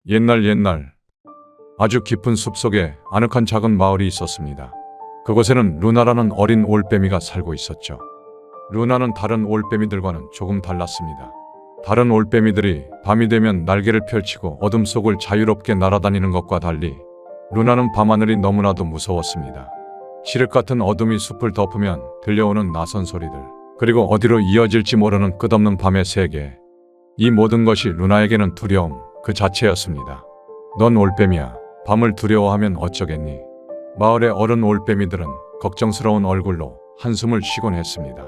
옛날 아주 깊은 숲속에 아늑한 작은 마을이 있었습니다. 그곳에는 루나라는 어린 올빼미가 살고 있었죠. 루나는 다른 올빼미들과는 조금 달랐습니다. 다른 올빼미들이 밤이 되면 날개를 펼치고 어둠 속을 자유롭게 날아다니는 것과 달리 루나는 밤하늘이 너무나도 무서웠습니다. 칠흑 같은 어둠이 숲을 덮으면 들려오는 낯선 소리들, 그리고 어디로 이어질지 모르는 끝없는 밤의 세계. 이 모든 것이 루나에게는 두려움 그 자체였습니다. 넌 올빼미야. 밤을 두려워하면 어쩌겠니? 마을의 어른 올빼미들은 걱정스러운 얼굴로 한숨을 쉬곤 했습니다.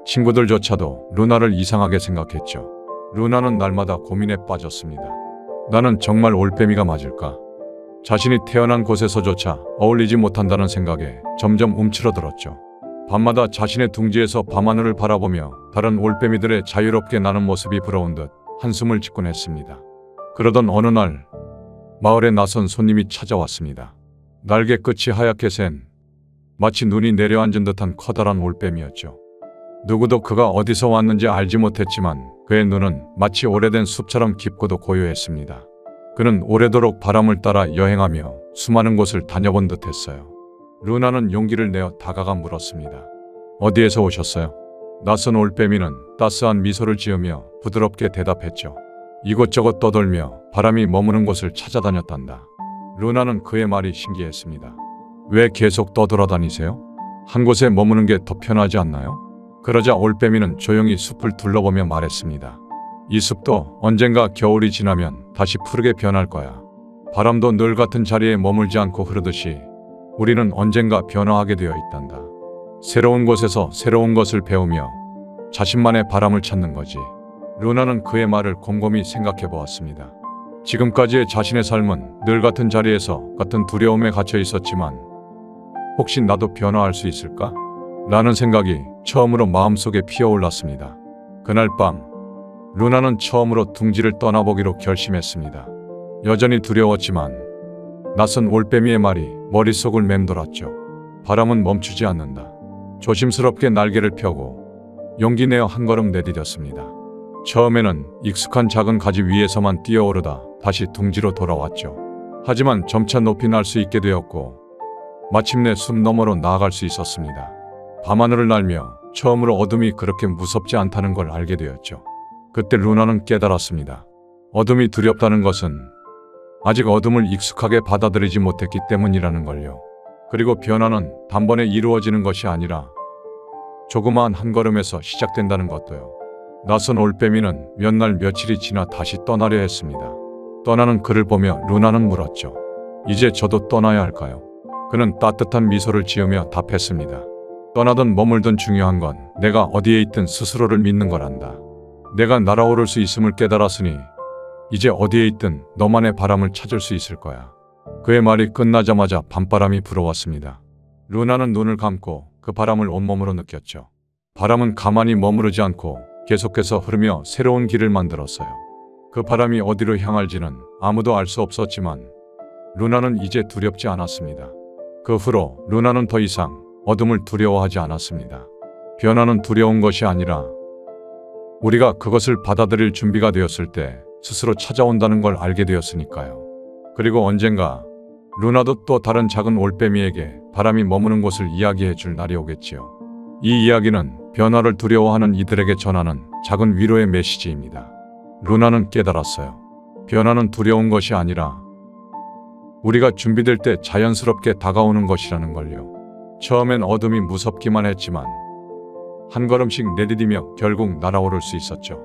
친구들조차도 루나를 이상하게 생각했죠. 루나는 날마다 고민에 빠졌습니다. 나는 정말 올빼미가 맞을까? 자신이 태어난 곳에서조차 어울리지 못한다는 생각에 점점 움츠러들었죠. 밤마다 자신의 둥지에서 밤하늘을 바라보며 다른 올빼미들의 자유롭게 나는 모습이 부러운 듯 한숨을 짓곤 했습니다. 그러던 어느 날 마을에 낯선 손님이 찾아왔습니다. 날개 끝이 하얗게 센 마치 눈이 내려앉은 듯한 커다란 올빼미였죠. 누구도 그가 어디서 왔는지 알지 못했지만 그의 눈은 마치 오래된 숲처럼 깊고도 고요했습니다. 그는 오래도록 바람을 따라 여행하며 수많은 곳을 다녀본 듯했어요. 루나는 용기를 내어 다가가 물었습니다. 어디에서 오셨어요? 낯선 올빼미는 따스한 미소를 지으며 부드럽게 대답했죠. 이곳저곳 떠돌며 바람이 머무는 곳을 찾아다녔단다. 루나는 그의 말이 신기했습니다. 왜 계속 떠돌아다니세요? 한 곳에 머무는 게 더 편하지 않나요? 그러자 올빼미는 조용히 숲을 둘러보며 말했습니다. 이 숲도 언젠가 겨울이 지나면 다시 푸르게 변할 거야. 바람도 늘 같은 자리에 머물지 않고 흐르듯이 우리는 언젠가 변화하게 되어 있단다. 새로운 곳에서 새로운 것을 배우며 자신만의 바람을 찾는 거지. 루나는 그의 말을 곰곰이 생각해 보았습니다. 지금까지의 자신의 삶은 늘 같은 자리에서 같은 두려움에 갇혀 있었지만 혹시 나도 변화할 수 있을까? 라는 생각이 처음으로 마음속에 피어올랐습니다. 그날 밤 루나는 처음으로 둥지를 떠나보기로 결심했습니다. 여전히 두려웠지만 낯선 올빼미의 말이 머릿속을 맴돌았죠. 바람은 멈추지 않는다. 조심스럽게 날개를 펴고 용기 내어 한 걸음 내디뎠습니다. 처음에는 익숙한 작은 가지 위에서만 뛰어오르다 다시 둥지로 돌아왔죠. 하지만 점차 높이 날 수 있게 되었고 마침내 숲 너머로 나아갈 수 있었습니다. 밤하늘을 날며 처음으로 어둠이 그렇게 무섭지 않다는 걸 알게 되었죠. 그때 루나는 깨달았습니다. 어둠이 두렵다는 것은 아직 어둠을 익숙하게 받아들이지 못했기 때문이라는 걸요. 그리고 변화는 단번에 이루어지는 것이 아니라 조그마한 한 걸음에서 시작된다는 것도요. 낯선 올빼미는 몇 날 며칠이 지나 다시 떠나려 했습니다. 떠나는 그를 보며 루나는 물었죠. 이제 저도 떠나야 할까요? 그는 따뜻한 미소를 지으며 답했습니다. 떠나든 머물든 중요한 건 내가 어디에 있든 스스로를 믿는 거란다. 내가 날아오를 수 있음을 깨달았으니 이제 어디에 있든 너만의 바람을 찾을 수 있을 거야. 그의 말이 끝나자마자 밤바람이 불어왔습니다. 루나는 눈을 감고 그 바람을 온몸으로 느꼈죠. 바람은 가만히 머무르지 않고 계속해서 흐르며 새로운 길을 만들었어요. 그 바람이 어디로 향할지는 아무도 알 수 없었지만 루나는 이제 두렵지 않았습니다. 그 후로 루나는 더 이상 어둠을 두려워하지 않았습니다. 변화는 두려운 것이 아니라 우리가 그것을 받아들일 준비가 되었을 때 스스로 찾아온다는 걸 알게 되었으니까요. 그리고 언젠가 루나도 또 다른 작은 올빼미에게 바람이 머무는 곳을 이야기해 줄 날이 오겠지요. 이 이야기는 변화를 두려워하는 이들에게 전하는 작은 위로의 메시지입니다. 루나는 깨달았어요. 변화는 두려운 것이 아니라 우리가 준비될 때 자연스럽게 다가오는 것이라는 걸요. 처음엔 어둠이 무섭기만 했지만 한 걸음씩 내디디며 결국 날아오를 수 있었죠.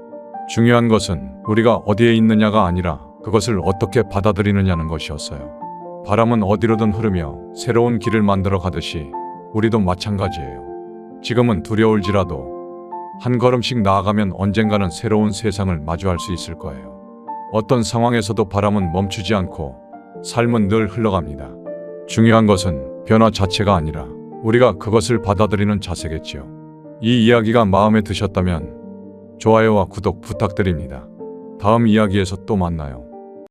중요한 것은 우리가 어디에 있느냐가 아니라 그것을 어떻게 받아들이느냐는 것이었어요. 바람은 어디로든 흐르며 새로운 길을 만들어 가듯이 우리도 마찬가지예요. 지금은 두려울지라도 한 걸음씩 나아가면 언젠가는 새로운 세상을 마주할 수 있을 거예요. 어떤 상황에서도 바람은 멈추지 않고 삶은 늘 흘러갑니다. 중요한 것은 변화 자체가 아니라 우리가 그것을 받아들이는 자세겠지요. 이 이야기가 마음에 드셨다면 좋아요와 구독 부탁드립니다. 다음 이야기에서 또 만나요.